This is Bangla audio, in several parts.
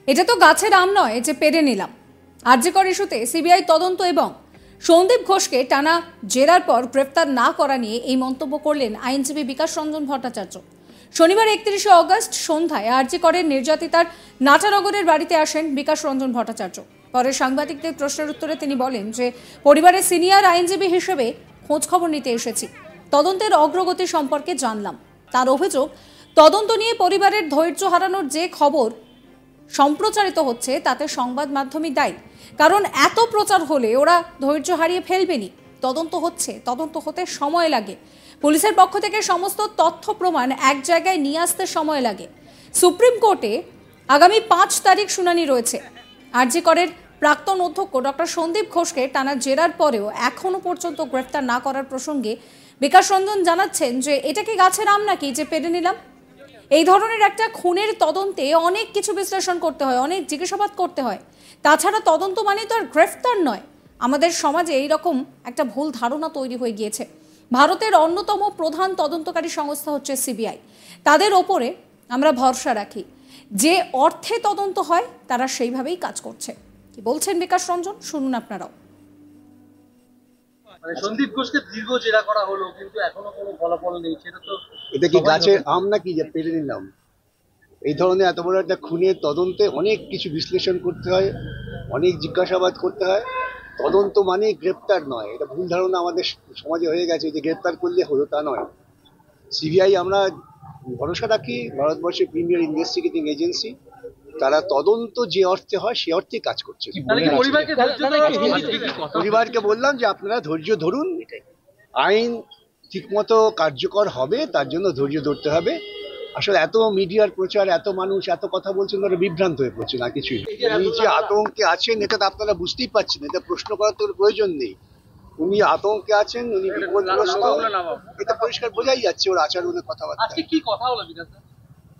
এটা তো গাছের আম নয় যে পেরে নিলাম। আরজিকর ইস্যুতে সিবিআই তদন্ত এবং সন্দীপ ঘোষকে টানা জেরার পর গ্রেফতার না করা নিয়ে এই মন্তব্য করলেন আইনজীবী বিকাশ রঞ্জন ভট্টাচার্য। শনিবার 31শে অগস্ট সন্ধ্যায় আরজিকরের নির্যাতিতার নাটানগরের বাড়িতে আসেন বিকাশ রঞ্জন ভট্টাচার্য। পরে সাংবাদিকদের প্রশ্নের উত্তরে তিনি বলেন যে পরিবারের সিনিয়র আইনজীবী হিসেবে খোঁজখবর নিতে এসেছি, তদন্তের অগ্রগতি সম্পর্কে জানলাম। তার অভিযোগ, তদন্ত নিয়ে পরিবারের ধৈর্য হারানোর যে খবর সম্প্রচারিত হচ্ছে তাতে সংবাদ মাধ্যমই দায়ী। কারণ এত প্রচার হলে ওরা ধৈর্য হারিয়ে ফেলবেনি। তদন্ত হচ্ছে, তদন্ত হতে সময় লাগে। পুলিশের পক্ষ থেকে সমস্ত তথ্য প্রমাণ এক জায়গায় নিয়ে আসতে সময় লাগে। সুপ্রিম কোর্টে আগামী 5 তারিখ শুনানি রয়েছে। আরজিকরের প্রাক্তন অধ্যক্ষ ডক্টর সন্দীপ ঘোষকে টানা জেরার পরেও এখনো পর্যন্ত গ্রেফতার না করার প্রসঙ্গে বিকাশ রঞ্জন জানাচ্ছেন যে এটা কি গাছের আম নাকি যে পেরে নিলাম। এই ধরনের একটা খুনের তদন্তে অনেক কিছু বিশ্লেষণ করতে হয়, অনেক জিজ্ঞাসাবাদ করতে হয়। তাছাড়া তদন্ত মানে তো আর গ্রেফতার নয়। আমাদের সমাজে এইরকম একটা ভুল ধারণা তৈরি হয়ে গিয়েছে। ভারতের অন্যতম প্রধান তদন্তকারী সংস্থা হচ্ছে সিবিআই। তাদের ওপরে আমরা ভরসা রাখি। যে অর্থে তদন্ত হয় তারা সেইভাবেই কাজ করছে। কি বলছেন বিকাশ রঞ্জন, শুনুন আপনারাও। সন্দীপ ঘোষকে দীর্ঘ জেরা করা হলো, কিন্তু এখনো কোনো ফলাফল নেই। সেটা তো এটা কি গাছের আম নাকি যে পেরে নিলাম? এই ধরনের এত বড় একটা খুনের তদন্তে অনেক কিছু বিশ্লেষণ করতে হয়, অনেক জিজ্ঞাসাবাদ করতে হয়। তদন্ত মানে গ্রেপ্তার নয়, এটা ভুল ধারণা আমাদের সমাজে হয়ে গেছে যে গ্রেপ্তার করলে হলো, তা নয়। সিবিআই আমরা ভরসা রাখি, ভারতবর্ষের প্রিমিয়ার ইনভেস্টিগেটিং এজেন্সি। তারা তদন্ত যে অর্থে হয় সে অর্থে কাজ করছে। পরিবারকে বললাম যে আপনারা ধৈর্য ধরুন, আইন ঠিকমতো কার্যকর হবে, তার জন্য ধৈর্য ধরতে হবে। আসলে এত মিডিয়ার প্রচার, এত মানুষ এত কথা বলছেন, তারা বিভ্রান্ত হয়ে পড়ছে, না কিছুই। উনি যে আতঙ্কে আছেন এটা তো আপনারা বুঝতেই পারছেন, এটা প্রশ্ন করার তো প্রয়োজন নেই। উনি আতঙ্কে আছেন, উনি বিপদগ্রস্ত, এটা পরিষ্কার বোঝাই যাচ্ছে ওর আচরণের কথাবার্তা। কি কথা হলো বিকাশ?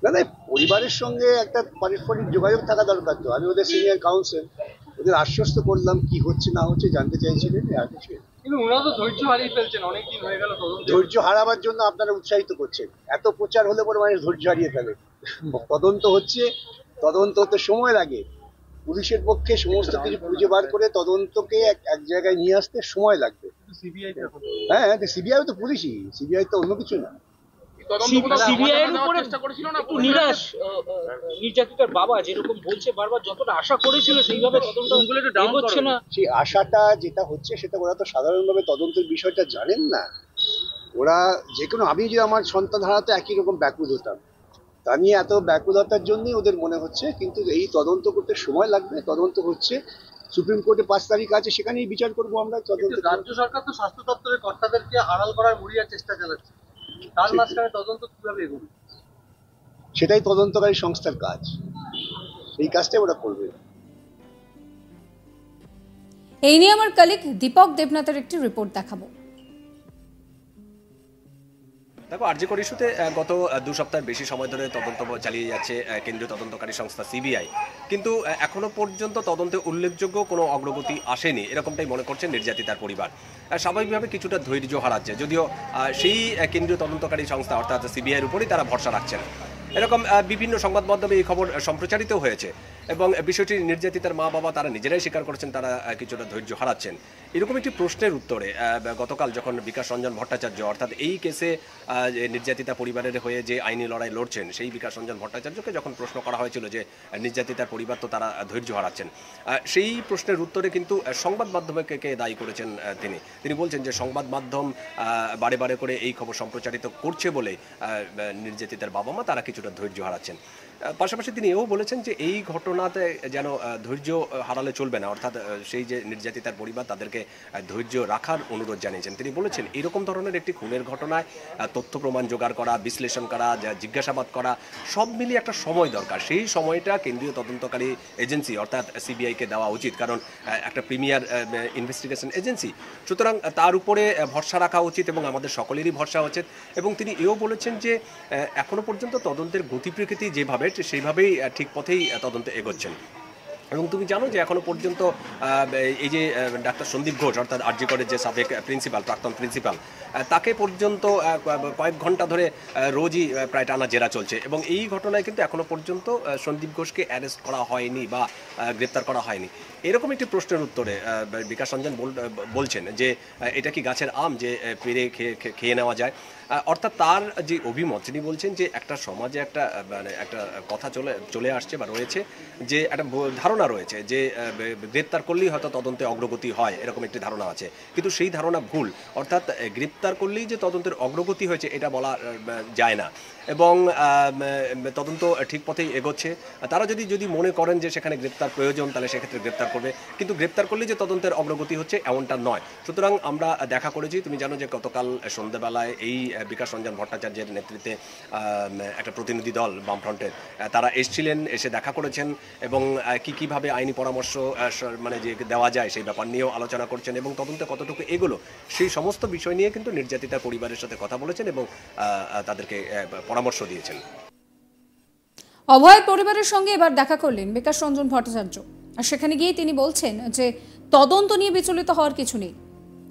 না না, পরিবারের সঙ্গে একটা পারস্পরিক যোগাযোগ থাকা দরকার। তো আমি ওদের সিনিয়র কাউন্সিল, ওদের আশ্বস্ত করলাম কি হচ্ছে না হচ্ছে, জানতে চাইছিলেন, আর কিছু। কিন্তু ওনারা তো ধৈর্য হারিয়ে ফেলছেন, অনেকদিন হয়ে গেল। ধৈর্য হারাবার জন্য আপনারা উৎসাহিত করছেন। এত প্রচার হলে পরে মানুষ ধৈর্য হারিয়ে ফেলে। তদন্ত হচ্ছে, তদন্ত হতে সময় লাগে। পুলিশের পক্ষে সমস্ত কিছু খুঁজে বার করে তদন্তকে এক জায়গায় নিয়ে আসতে সময় লাগবে। হ্যাঁ, সিবিআই তো পুলিশই, সিবিআই তো অন্য কিছু না। নির্যাতিতার বাবা যেরকম বলছে বারবার, যতটা আশা করেছিল সেইভাবে তদন্ত হচ্ছে না। সেই আশাটা যেটা হচ্ছে সেটা ওরা তো সাধারণভাবে তদন্তের বিষয়টা জানেন না। ওরা যে কোনো, আমি যে আমার সন্তান হারাতে একই রকম ব্যাকুল হতাম, তা নিয়ে এত ব্যাকুলতার জন্যই ওদের মনে হচ্ছে। কিন্তু এই তদন্ত করতে সময় লাগবে, তদন্ত হচ্ছে। সুপ্রিম কোর্টে 5 তারিখ আছে, সেখানেই বিচার করবো আমরা। রাজ্য সরকার তো স্বাস্থ্য দপ্তরের কর্তাদেরকে আড়াল করার মরিয়া চেষ্টা চালাচ্ছে, তার মাঝখানে তদন্ত কিভাবে এগোবে? সেটাই তদন্তকারী সংস্থার কাজ, এই কাজটাই ওরা করবে। এই নিয়ে আমার কলিগ দীপক দেবনাথের একটি রিপোর্ট দেখাবো। দেখো, আরজিকর ইস্যুতে গত 2 সপ্তাহের বেশি সময় ধরে তদন্ত চালিয়ে যাচ্ছে কেন্দ্রীয় তদন্তকারী সংস্থা সিবিআই, কিন্তু এখনো পর্যন্ত তদন্তে উল্লেখযোগ্য কোনো অগ্রগতি আসেনি, এরকমটাই মনে করছেন নির্যাতিতার পরিবার। স্বাভাবিকভাবে কিছুটা ধৈর্য হারাচ্ছে, যদিও সেই কেন্দ্রীয় তদন্তকারী সংস্থা অর্থাৎ সিবিআইয়ের উপরই তারা ভরসা রাখছেন। এরকম বিভিন্ন সংবাদ মাধ্যমে এই খবর সম্প্রচারিত হয়েছে এবং বিষয়টি নির্যাতিতার মা বাবা তারা নিজেরাই স্বীকার করেছেন তারা কিছুটা ধৈর্য হারাচ্ছেন। এরকম একটি প্রশ্নের উত্তরে গতকাল যখন বিকাশ রঞ্জন ভট্টাচার্য, অর্থাৎ এই কেসে নির্যাতিতা পরিবারের হয়ে যে আইনি লড়াই লড়ছেন, সেই বিকাশ রঞ্জন ভট্টাচার্যকে যখন প্রশ্ন করা হয়েছিল যে নির্যাতিতার পরিবার তো তারা ধৈর্য হারাচ্ছেন, সেই প্রশ্নের উত্তরে কিন্তু সংবাদ মাধ্যমকে দায়ী করেছেন তিনি বলছেন যে সংবাদ মাধ্যম বারে বারে করে এই খবর সম্প্রচারিত করছে বলে নির্যাতিতার বাবা মা তারা কিছুটা ধৈর্য হারাচ্ছেন। পাশাপাশি তিনি এও বলেছেন যে এই ঘটনাতে যেন ধৈর্য হারালে চলবে না, অর্থাৎ সেই যে নির্যাতিতার পরিবার তাদেরকে ধৈর্য রাখার অনুরোধ জানিয়েছেন। তিনি বলেছেন এরকম ধরনের একটি খুনের ঘটনায় তথ্য প্রমাণ জোগাড় করা, বিশ্লেষণ করা, জিজ্ঞাসাবাদ করা, সব মিলিয়ে একটা সময় দরকার। সেই সময়টা কেন্দ্রীয় তদন্তকারী এজেন্সি অর্থাৎ সিবিআইকে দেওয়া উচিত, কারণ একটা প্রিমিয়ার ইনভেস্টিগেশন এজেন্সি, সুতরাং তার উপরে ভরসা রাখা উচিত এবং আমাদের সকলেরই ভরসা উচিত। এবং তিনি এও বলেছেন যে এখনো পর্যন্ত তদন্তের গতি প্রকৃতি যেভাবে সেইভাবেই ঠিক পথেই তদন্ত এগোচ্ছেন। এবং তুমি জানো যে এখনো পর্যন্ত এই যে ডাক্তার সন্দীপ ঘোষ অর্থাৎ আরজি করের যে সাবেক প্রিন্সিপাল, প্রাক্তন প্রিন্সিপাল, তাকে পর্যন্ত কয়েক ঘন্টা ধরে রোজই প্রায় টানা জেরা চলছে এবং এই ঘটনায় কিন্তু এখনো পর্যন্ত সন্দীপ ঘোষকে অ্যারেস্ট করা হয়নি বা গ্রেপ্তার করা হয়নি। এরকম একটি প্রশ্নের উত্তরে বিকাশ রঞ্জন বলছেন যে এটা কি গাছের আম যে পেরে খেয়ে নেওয়া যায়। অর্থাৎ তার যে অভিমত, তিনি বলছেন যে একটা সমাজে একটা মানে একটা কথা চলে আসছে বা রয়েছে, যে একটা ধারণা রয়েছে যে গ্রেপ্তার করলেই হয়তো তদন্তে অগ্রগতি হয়, এরকম একটি ধারণা আছে, কিন্তু সেই ধারণা ভুল। অর্থাৎ গ্রেপ্তার করলেই যে তদন্তের অগ্রগতি হয়েছে এটা বলা যায় না এবং তদন্ত ঠিক পথেই এগোচ্ছে। তারা যদি মনে করেন যে সেখানে গ্রেপ্তার প্রয়োজন তাহলে সেক্ষেত্রে গ্রেপ্তার করবে, কিন্তু গ্রেপ্তার করলেই যে তদন্তের অগ্রগতি হচ্ছে এমনটা নয়। সুতরাং আমরা দেখা করেছি, তুমি জানো যে গতকাল সন্ধ্যাবেলায় এই বিকাশ রঞ্জন ভট্টাচার্যের নেতৃত্বে একটা প্রতিনিধি দল বামফ্রন্টের তারা এসেছিলেন, এসে দেখা করেছেন এবং কীভাবে আইনি পরামর্শ মানে যে দেওয়া যায় সেই ব্যাপার নিয়েও আলোচনা করছেন এবং তদন্তে কতটুকু এগোলো সেই সমস্ত বিষয় নিয়ে কিন্তু নির্যাতিতার পরিবারের সাথে কথা বলেছেন এবং তাদেরকে পরামর্শ দিয়েছেন। অভয়ের পরিবারের সঙ্গে এবার দেখা করলেন বিকাশ রঞ্জন ভট্টাচার্য, আর সেখানে গিয়ে তিনি বলছেন যে তদন্ত নিয়ে বিচলিত হওয়ার কিছু নেই,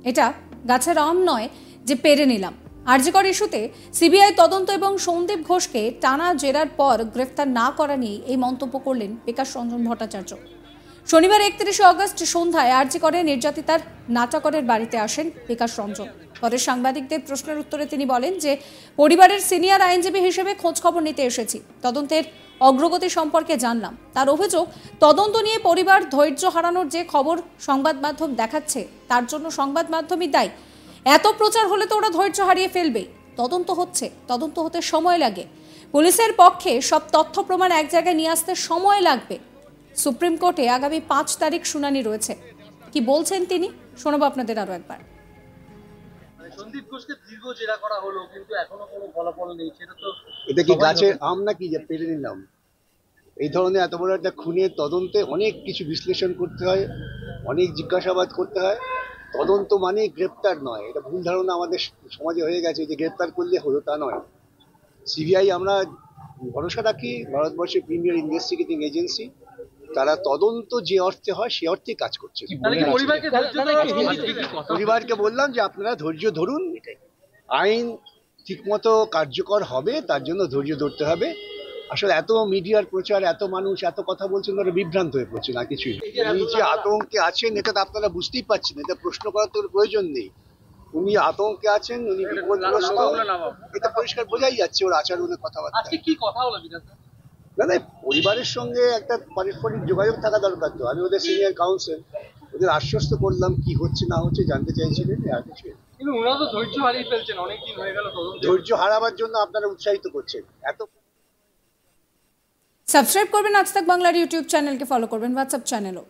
এটা গাছের আম নয় যে পেরে নিলাম। আরজি কর ইস্যুতে সিবিআই তদন্ত এবং সন্দীপ ঘোষকে টানা জেরার পর গ্রেফতার না করা নিয়ে এই মন্তব্য করলেন বিকাশ রঞ্জন ভট্টাচার্য। শনিবার 31 অগস্ট সন্ধ্যায় আরজি করে নির্যাতিতার নাটাকরের বাড়িতে আসেন বিকাশ রঞ্জন। পরে সাংবাদিকদের প্রশ্নের উত্তরে তিনি বলেন যে পরিবারের সিনিয়র আইনজীবী হিসেবে খোঁজ খবর নিতে এসেছি, তদন্তের অগ্রগতি সম্পর্কে জানলাম। তার অভিযোগ, তদন্ত নিয়ে পরিবার ধৈর্য হারানোর যে খবর সংবাদ মাধ্যম দেখাচ্ছে তার জন্য সংবাদ মাধ্যমই দায়ী। এত প্রচার হলে তো ওরা ধৈর্য হারিয়ে ফেলবে। তদন্ত হচ্ছে, তদন্ত হতে সময় লাগে। পুলিশের পক্ষে সব তথ্য প্রমাণ এক জায়গায় নিয়ে আসতে সময় লাগবে। সুপ্রিম কোর্টে আগামী 5 তারিখ শুনানি রয়েছে। কি বলছেন তিনি শোনাবো আপনাদের আরো একবার। সন্দীপ ঘোষকে দীর্ঘ জেরা করা হলো কিন্তু এখনো কোনো ফলাফল নেই, সেটা তো এটা কি গাছের আম নাকি যে পেরে নিলাম? এই ধরনের এত বড় একটা খুনের তদন্তে অনেক কিছু বিশ্লেষণ করতে হয়, অনেক জিজ্ঞাসাবাদ করতে হয়। তদন্ত মানে গ্রেপ্তার নয়, এটা ভুল ধারণা আমাদের সমাজে হয়ে গেছে যে গ্রেপ্তার করলে হলো, তা নয়। সিবিআই আমরা ভরসা রাখি, ভারতবর্ষের প্রিমিয়ার ইনভেস্টিগেটিং এজেন্সি, তারা তদন্ত যে অর্থে হয় সে অর্থে কাজ করছে। পরিবারকে বললাম যে আপনারা ধৈর্য ধরুন, আইন ঠিকমতো কার্যকর হবে, তার জন্য ধৈর্য ধরতে হবে। আসলে এত মিডিয়ার প্রচার, এত মানুষ এত কথা বলছেন, তারা বিভ্রান্ত হয়ে পড়ছে, না কিছুই। উনি যে আতঙ্কে আছেন এটা তো আপনারা বুঝতেই পারছেন, এটা প্রশ্ন করার তো প্রয়োজন নেই। উনি আতঙ্কে আছেন, উনি বিপদগ্রস্ত, এটা পরিষ্কার বোঝাই যাচ্ছে ওর আচরণের কথাবার্তা। কি কথা হলো বিকাশ? না, পরিবারের সঙ্গে একটা পারস্পরিক যোগাযোগ থাকা দরকার। তো আমি ওদের সিনিয়র কাউন্সিল, ওদের আশ্বস্ত করলাম কি হচ্ছে না হচ্ছে জানতে চাইছিলেন, আর কিছু। কিন্তু ওনারা তো ধৈর্য হারিয়ে ফেলছেন, অনেকদিন হয়ে গেল তদন্ত। ধৈর্য হারাবার জন্য আপনারা উৎসাহিত করছেন এত। সাবস্ক্রাইব করবেন আজ তাক বাংলার ইউটিউব চ্যানেলকে, ফলো করবেন হোয়াটসঅ্যাপ চ্যানেলও।